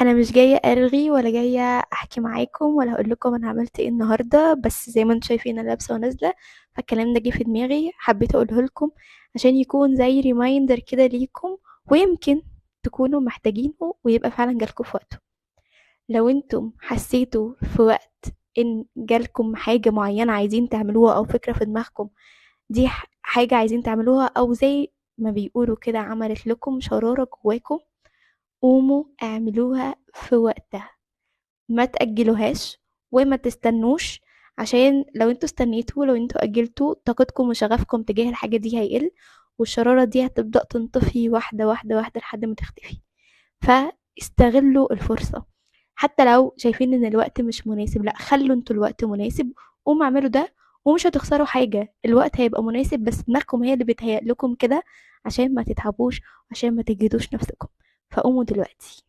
انا مش جايه ارغي ولا جايه احكي معاكم ولا هقول لكم انا عملت ايه النهارده، بس زي ما انتم شايفين انا لابسه ونازله. فالكلام ده جه في دماغي، حبيت اقوله لكم عشان يكون زي ريمايندر كده ليكم، ويمكن تكونوا محتاجينه ويبقى فعلا جالكم في وقته. لو انتم حسيتوا في وقت ان جالكم حاجه معينه عايزين تعملوها او فكره في دماغكم، دي حاجه عايزين تعملوها، او زي ما بيقولوا كده عملت لكم شراره جواكم، قوموا اعملوها في وقتها. ما تأجلوهاش وما تستنوش، عشان لو انتوا استنيتوا، لو انتوا أجلتوا، طاقتكم وشغفكم تجاه الحاجة دي هيقل، والشرارة دي هتبدأ تنطفي واحدة واحدة واحدة لحد ما تختفي. فاستغلوا الفرصة، حتى لو شايفين ان الوقت مش مناسب، لا خلوا انتوا الوقت مناسب، قوموا اعملوا ده. ومش هتخسروا حاجة، الوقت هيبقى مناسب، بس دماغكم هي اللي بتهيأ لكم كده عشان ما تتعبوش، عشان ما تجهدوش نفسكم. فقوموا دلوقتي.